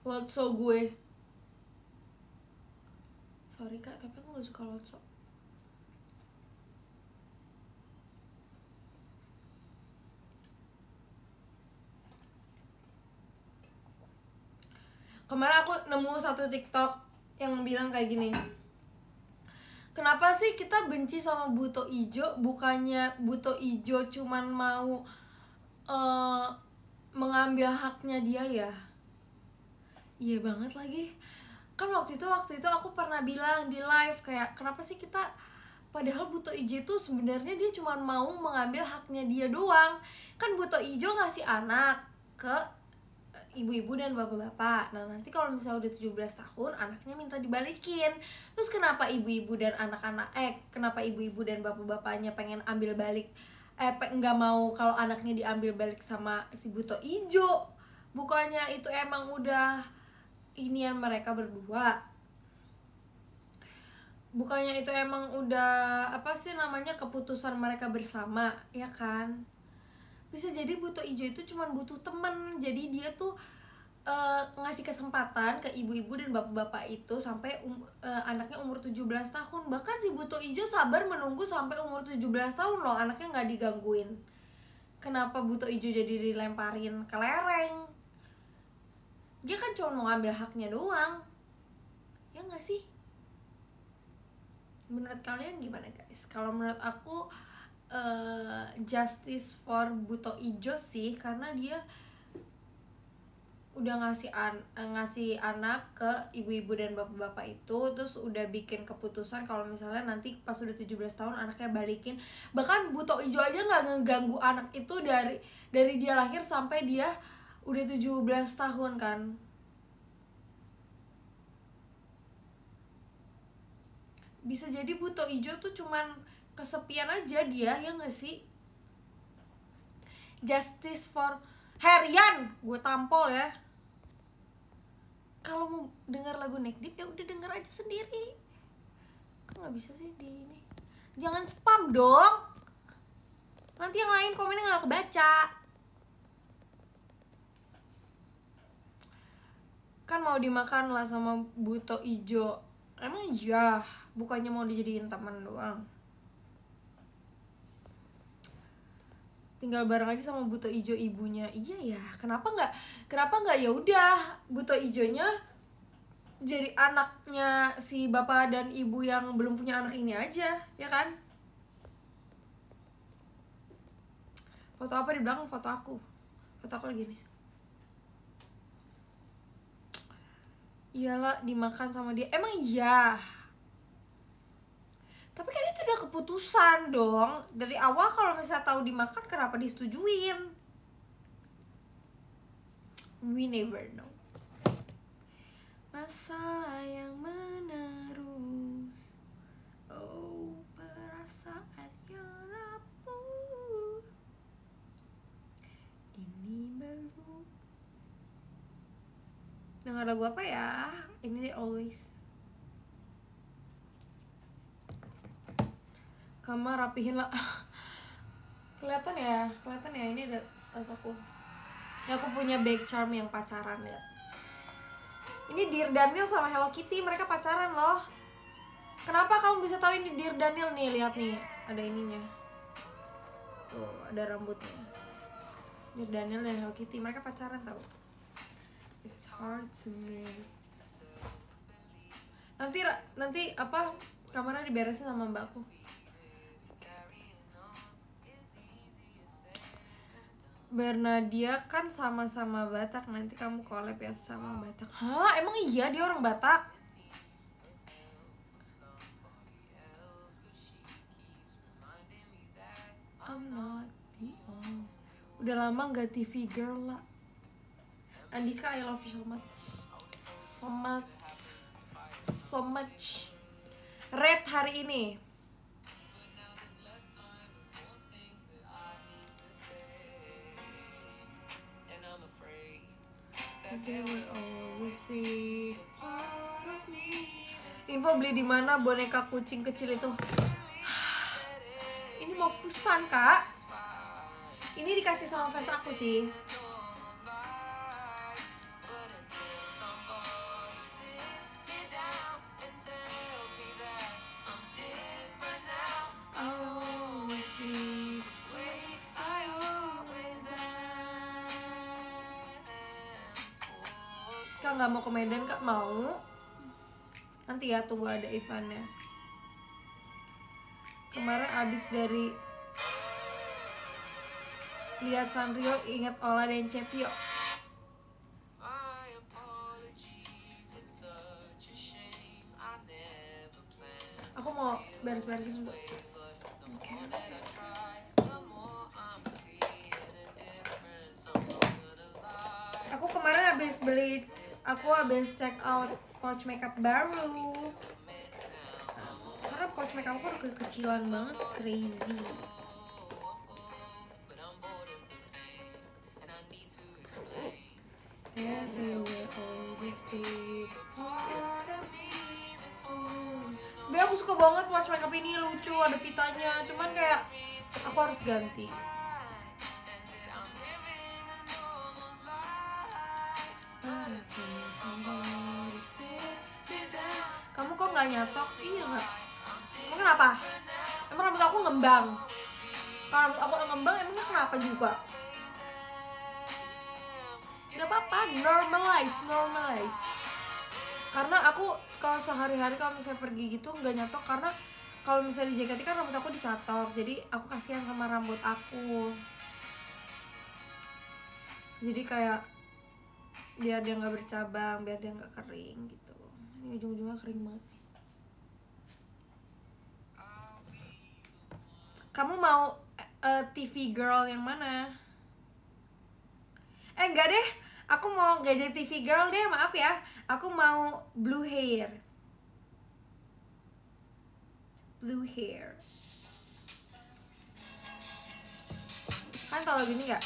Lotso gue. Sorry kak, tapi aku gak suka lotso. Kemarin aku nemu satu TikTok yang bilang kayak gini. Kenapa sih kita benci sama Buto Ijo? Bukannya Buto Ijo cuman mau mengambil haknya dia ya? Iya banget lagi. Kan waktu itu aku pernah bilang di live kayak kenapa sih kita, padahal Buto Ijo itu sebenarnya dia cuma mau mengambil haknya dia doang. Kan Buto Ijo ngasih anak ke ibu-ibu dan bapak-bapak. Nah nanti kalau misalnya udah 17 tahun anaknya minta dibalikin. Terus kenapa ibu-ibu dan anak-anak kenapa ibu-ibu dan bapak-bapaknya pengen ambil balik nggak mau kalau anaknya diambil balik sama si Buto Ijo? Bukannya itu emang udah inian mereka berdua? Bukannya itu emang udah apa sih namanya, keputusan mereka bersama, ya kan? Bisa jadi Buto Ijo itu cuma butuh temen. Jadi dia tuh ngasih kesempatan ke ibu-ibu dan bapak-bapak itu sampai anaknya umur 17 tahun. Bahkan si Buto Ijo sabar menunggu sampai umur 17 tahun loh, anaknya nggak digangguin. Kenapa Buto Ijo jadi dilemparin ke lereng? Dia kan cuma mau ngambil haknya doang, ya nggak sih? Menurut kalian gimana guys? Kalau menurut aku justice for Buto Ijo sih, karena dia udah ngasih anak ke ibu-ibu dan bapak-bapak itu, terus udah bikin keputusan kalau misalnya nanti pas udah 17 tahun anaknya balikin. Bahkan Buto Ijo aja nggak ngeganggu anak itu dari dia lahir sampai dia udah 17 tahun kan. Bisa jadi Buto Ijo tuh cuman kesepian aja dia, ya nggak sih? Justice for Herian, gue tampol ya. Kalau mau dengar lagu Neck Deep ya udah denger aja sendiri. Kok nggak bisa sih di ini? Jangan spam dong. Nanti yang lain komennya nggak kebaca. Kan mau dimakan lah sama Buto Ijo. Emang iya, bukannya mau dijadiin teman doang. Tinggal bareng aja sama Buto Ijo ibunya. Iya ya, kenapa nggak ya udah Buto Ijonya jadi anaknya si bapak dan ibu yang belum punya anak ini aja, ya kan? Foto apa di belakang? Foto aku lagi nih. Iyalah, dimakan sama dia. Emang iya. Tapi kan itu udah keputusan dong. Dari awal kalau misalnya tahu dimakan, kenapa disetujuin? We never know. Masalah yang menerus, oh perasaan yang rapuh, ini belum. Dengar lagu apa ya? Ini deh, Always. Kamar rapihin lah. kelihatan ya ini ada tas aku. Ini aku punya bag charm yang pacaran ya. Ini Dear Daniel sama Hello Kitty, mereka pacaran loh. Kenapa kamu bisa tahu ini Dear Daniel nih? Lihat nih, ada ininya. Tuh, ada rambutnya. Dear Daniel dan Hello Kitty, mereka pacaran tau. It's hard to make. Nanti apa? Kamarnya diberesin sama mbakku. Bernadia kan sama-sama Batak, nanti kamu collab ya sama Batak. Hah? Emang iya dia orang Batak? I'm not the only. Udah lama gak TV girl lah. Andika, I love you so much. So much. Red hari ini. They will always always be part of me. Info beli di mana boneka kucing kecil itu? Ini mau fusan kak. Ini dikasih sama fans aku sih. Kak nggak mau ke Medan kak? Mau. Nanti ya tunggu ada eventnya. Kemarin abis dari lihat Sanrio inget Ola dan Cepio. Aku mau beres-beresin dulu. Aku kemarin aku habis check out pouch makeup baru. Karena pouch makeup aku udah kekecilan banget, crazy. Sebenernya aku suka banget pouch makeup ini, lucu, ada pitanya. Cuman kayak aku harus ganti. Kamu kok nggak nyatok? Iya nggak? Emang kenapa? Emang rambut aku ngembang? Kalau rambut aku ngembang emangnya kenapa juga? Gak apa-apa, normalize. Karena aku kalau sehari-hari kalau misalnya pergi gitu nggak nyatok, karena kalau misalnya di JKT kan rambut aku dicatok, jadi aku kasihan sama rambut aku. Jadi kayak biar dia nggak bercabang, biar dia nggak kering gitu. Ini ujung-ujungnya kering banget. Kamu mau TV girl yang mana? Enggak deh, aku mau gak jadi TV girl deh, maaf ya. Aku mau blue hair. Blue hair. Kan kalau gini nggak?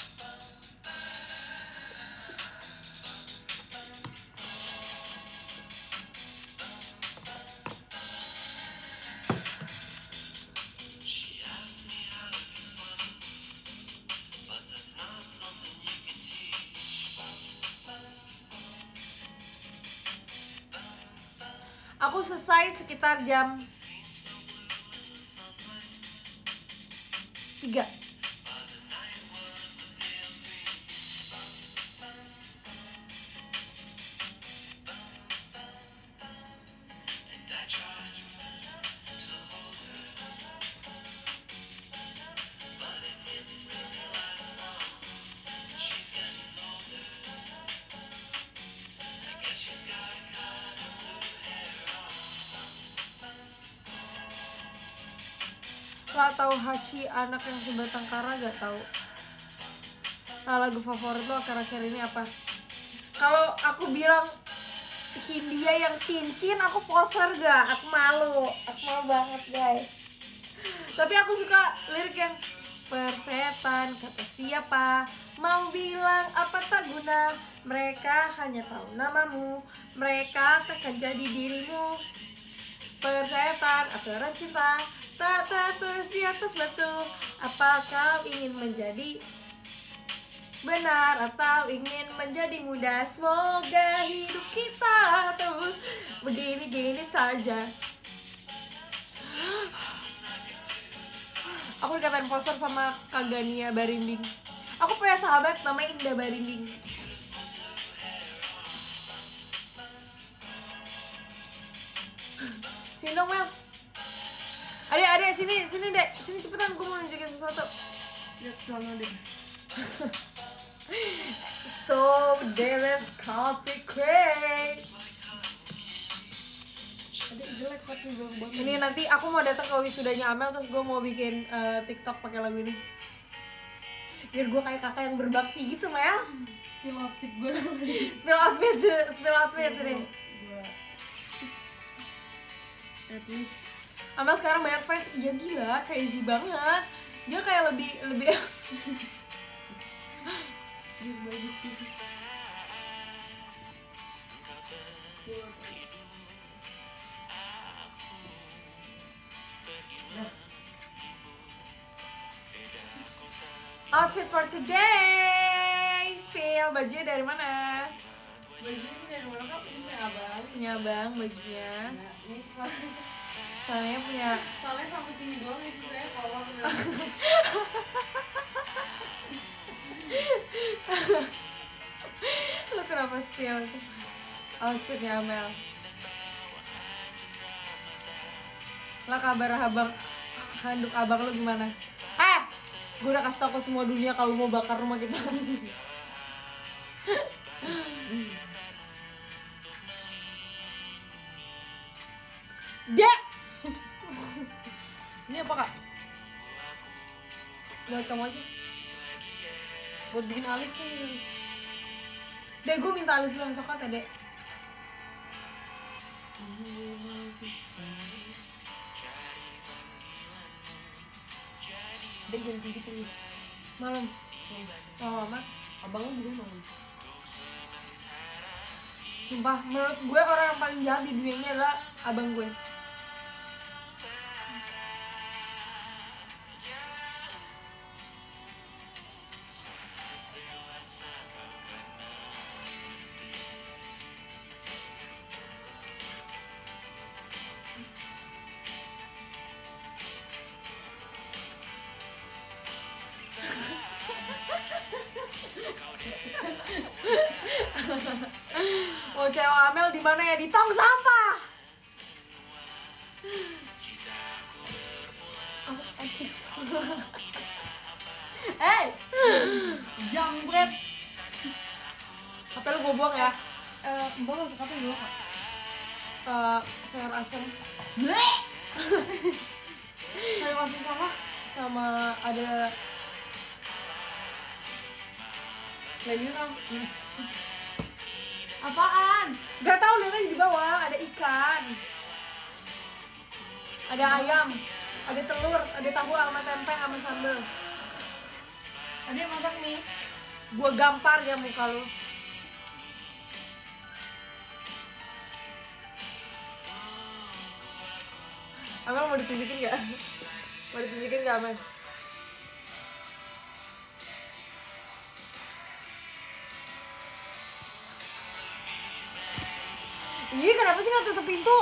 Aku selesai sekitar jam 3. Gak tahu Hashi anak yang sebatang kara, gak tahu. Nah, lagu favorit lo akhir-akhir ini apa? Kalau aku bilang Hindia yang cincin, aku poser gak? Aku malu banget guys. Tapi aku suka lirik yang persetan kata siapa, mau bilang apa tak guna, mereka hanya tahu namamu, mereka akan jadi dirimu. Persetan aturan cinta tak tertulis di atas batu. Apa kau ingin menjadi benar atau ingin menjadi muda? Semoga hidup kita terus begini-gini saja. Aku dikatain poster sama Kagania Barimbing. Aku punya sahabat namanya Indah Barimbing. Sini dong Mel. Adek, sini dek, sini cepetan, gue mau nunjukin sesuatu. Lihat celana dek. So there is coffee crate. Adek jelek pakai banget. Ini nanti aku mau datang ke wisudanya Amel, terus gue mau bikin TikTok pakai lagu ini. Biar gue kayak kakak yang berbakti gitu Mel. Spill outfit gue. Spill outfit nih. At least Amel sekarang banyak fans, iya gila, crazy banget. Dia kayak lebih biar bagus gitu. Nah, Outfit for today. Spill, bajunya dari mana? bajunya dari mana kan ini punya abang. Punya abang bajunya. Nah, ini soalnya Soalnya punya. sampai sini doang nih sisanya kolor udah. Lu kenapa spill? Outfitnya Amel. Lah kabar abang, handuk abang lu gimana? Gue udah kasih tau ke semua dunia kalau mau bakar rumah kita. Dek! Ini apa kak? Buat kamu aja. Buat bikin alis nih. Dek, gue minta alis lu yang coklat ya, Dek. Dek jam 7 Malam. Malam amat. abang lu juga malam. Sumpah, menurut gue orang yang paling jahat di dunia ini adalah abang gue. Oh, cewek Amel di mana ya? Di tong sampah. Awas aja. Hey, Jambret. apa lu gue buang ya? Mbak masak apa dulu kak? Sayur asem Saya masuk sama sama ada lagi kan. Apaan? gak tau, lihat aja di bawah ada ikan, ada ayam, ada telur, ada tahu sama tempe sama sambal. Ada yang masak mie. Gua gampar ya muka lu. Amel mau ditunjukin gak? Mau ditunjukin gak Amel? Ih, kenapa sih gak tutup pintu?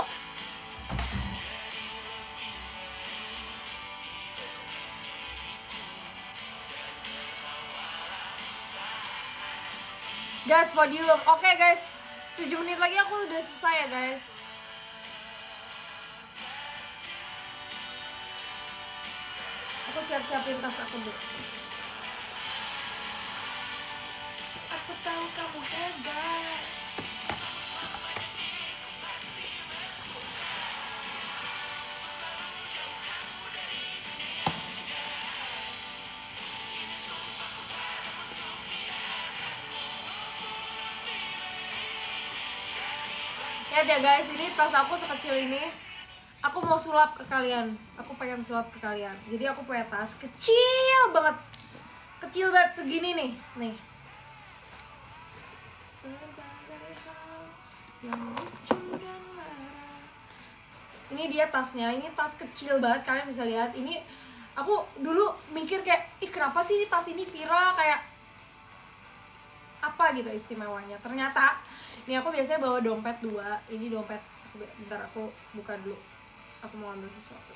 Guys, podium. Oke guys, 7 menit lagi aku udah selesai ya guys. Aku siap-siapin tas aku dulu. Aku tahu kamu hebat. Ya deh guys, ini tas aku sekecil ini. Aku mau sulap ke kalian. Aku pengen sulap ke kalian. Jadi aku punya tas kecil banget. Kecil banget segini nih. Nih. Ini dia tasnya. Ini tas kecil banget, kalian bisa lihat. Ini aku dulu mikir kayak, ih kenapa sih ini tas ini viral, kayak apa gitu istimewanya. Ternyata ini aku biasanya bawa dompet 2. Ini dompet, bentar aku buka dulu. Aku mau ambil sesuatu.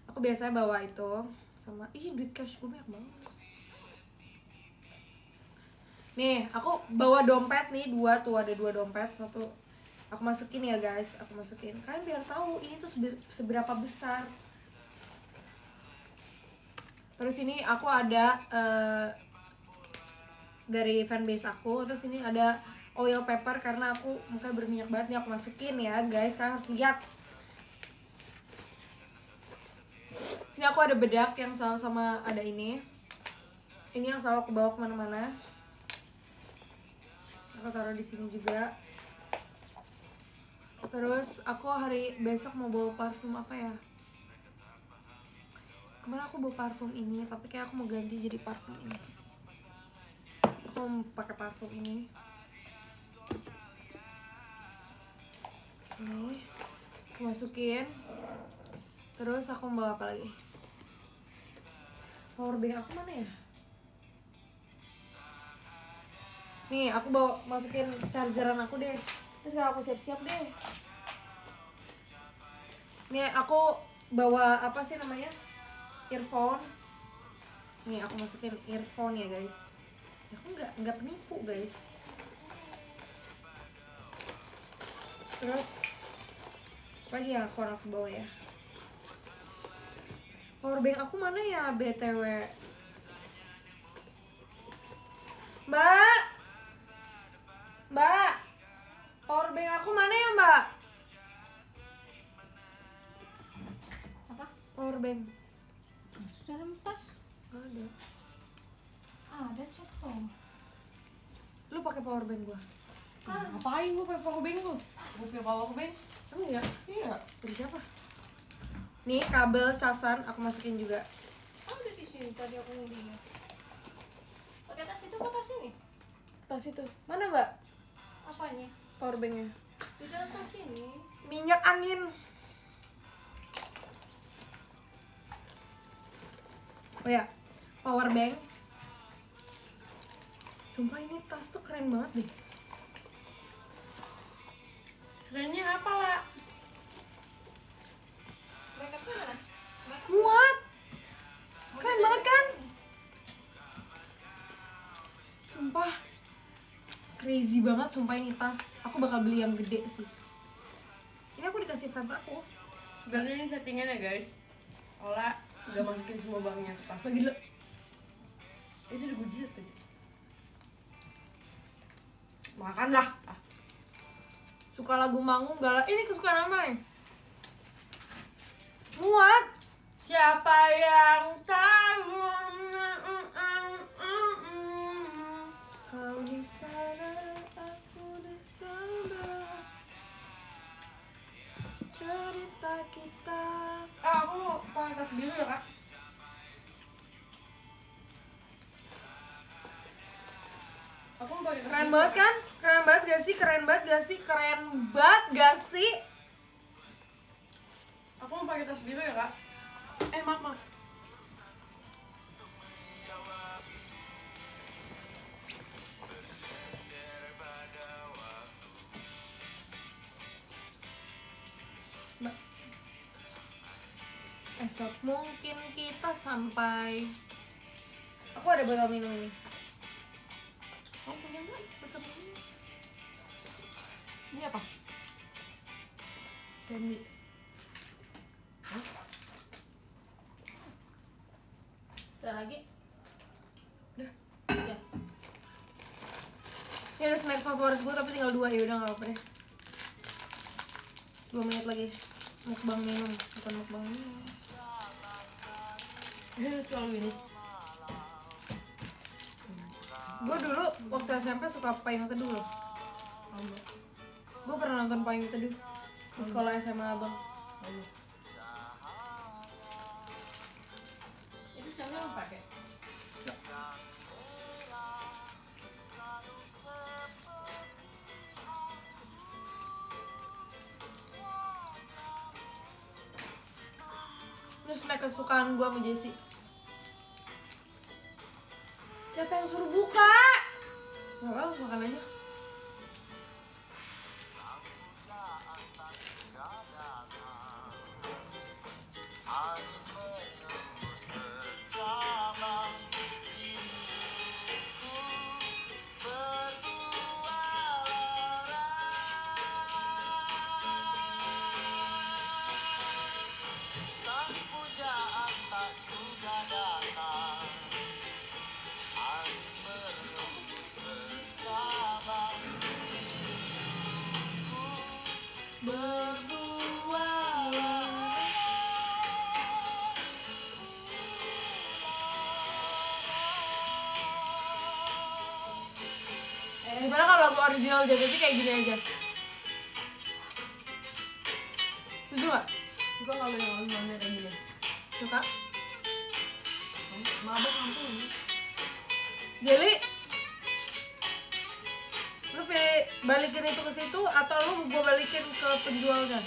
Aku biasanya bawa itu sama, duit cash gue banyak banget. Nih, aku bawa dompet nih 2 tuh, ada 2 dompet, satu aku masukin ya guys, aku masukin. Kalian biar tahu ini tuh seberapa besar. Terus ini aku ada dari fanbase aku. Terus ini ada oil paper karena aku muka berminyak banget nih, aku masukin ya guys, kalian harus lihat. Sini aku ada bedak yang sama ada ini. Ini yang selalu aku bawa kemana-mana. Aku taruh di sini juga. Terus aku hari besok mau bawa parfum apa ya? Kemarin aku bawa parfum ini, tapi kayak aku mau ganti jadi parfum ini. aku mau pakai parfum ini. Ini aku masukin. Terus aku mau bawa apa lagi? Powerbank aku mana ya? Nih, aku bawa masukin chargeran aku deh. Terus aku siap-siap deh. Nih, aku bawa apa sih namanya? Earphone. Nih, aku masukin earphone ya, guys. Aku nggak penipu, guys. Terus lagi ya aku bawa ya. Powerbank aku mana ya, BTW? Mbak, powerbank aku mana ya, Mbak? Apa? Powerbank. Sudah dalam tas. Gak ada. Ada cek tuh. Lu pakai powerbank gua? Ngapain gue pakai powerbank tuh? Gue pakai powerbank. Emang ya? Iya. Dari siapa? Nih kabel casan aku masukin juga. Ada di sini tadi aku ngeliat. Pakai tas itu apa tas ini? Tas itu. Mana, Mbak? Apanya? Powerbanknya. Di dalam tas ini. Minyak angin. Oh ya, powerbank. Sumpah ini tas tuh keren banget deh. Kerennya apa lah? Makeupnya mana? Muat. Keren banget kan? Sumpah crazy banget, sumpah ini tas. Aku bakal beli yang gede sih. Ini aku dikasih fans aku. Sebenarnya ini settingan ya guys. Ola nggak masukin semua barangnya ke tas. Bagi dulu. Itu udah gue jilat aja. Makanlah. Suka lagu Mangung gak lah. Ini kesukaan apa nih? Muat. Siapa yang tahu? Kau di sana, aku di sana. Cerita kita. Aku mau pakai tas biru ya kak. Aku mau pakai tas Keren biru. banget kan? Keren banget gak sih? Keren banget gak sih? Keren banget gak sih? Aku mau pakai tas biru ya kak. Maaf. Esok mungkin kita sampai. Aku ada botol minum ini. Kamu punya nggak botol minum? Ini apa? Candy. Ada lagi? Udah. Ya. Ini ada snack favorit gue tapi tinggal 2 ya udah nggak apa-apa deh. 2 menit lagi. Mukbang minum, bukan mukbang minum. Ini selalu ini. Gue dulu waktu SMP suka payung teduh loh. Gue pernah nonton payung teduh di sekolah SMA abang. Itu caranya apa pakai? Ini snack kesukaan gue sama Jessie. Siapa yang suruh buka? Gak apa, makan aja. Gimana kalau lagu original JKT kayak gini aja? Setuju gak? Suka kalau yang lalu-lalu kayak gini. Suka? Mabok ampun. Jelly? balikin itu ke situ atau lu gue balikin ke penjualnya?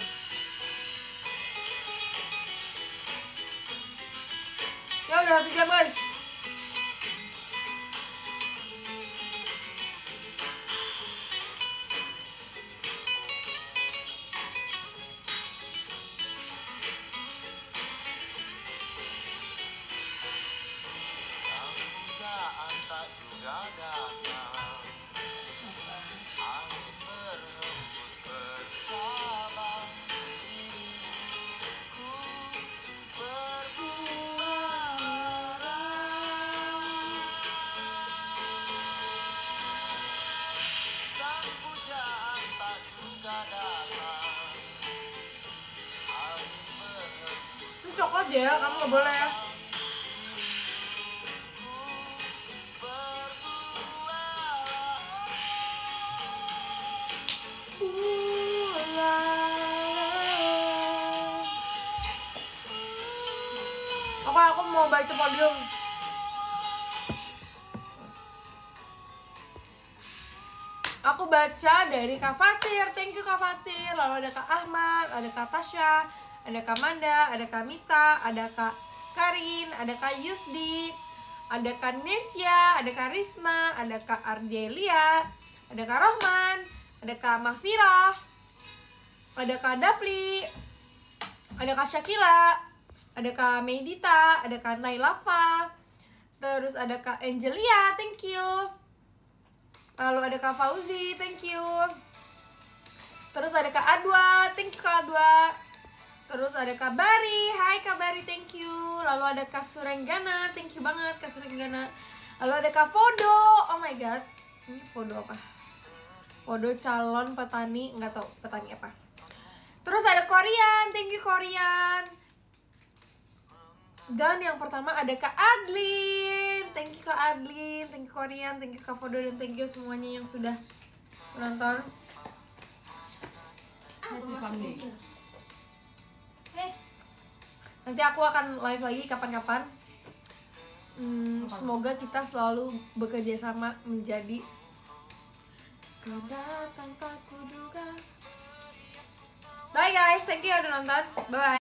Ya udah 1 jam guys. Ini coklat ya, kamu gak boleh ya. Oke, aku mau baca podium. Aku baca dari Kak Fatir, thank you Kak Fatir. Lalu ada Kak Ahmad, ada Kak Tasya, ada Kak Manda, ada Kak Mita, ada Kak Karin, ada Kak Yusdi, ada Kak Nesya, ada Kak Risma, ada Kak Ardelia, ada Kak Rohman, ada Kak Mahfirah, ada Kak Dafli, ada Kak Syakila, ada Kak Medita, ada Kak Nailafa, terus ada Kak Angelia, thank you. Lalu ada Kak Fauzi, thank you. Terus ada Kak Adwa, thank you Kak Adwa. Terus ada Kak Bari, hai Kak Bari, thank you. Lalu ada Kak Surenggana, thank you banget Kak Surenggana. Lalu ada Kak Fodo, oh my god. Ini Fodo apa? Fodo calon petani, nggak tahu petani apa. Terus ada Korean, thank you Korean. Dan yang pertama ada Kak Adlin, thank you Kak Adlin, thank you Korean, thank you Kak Fodo, dan thank you semuanya yang sudah menonton. Happy Sunday. Nanti aku akan live lagi kapan-kapan. Semoga kita selalu bekerja sama menjadi tanpa kuduga. Bye guys, thank you udah nonton. Bye bye.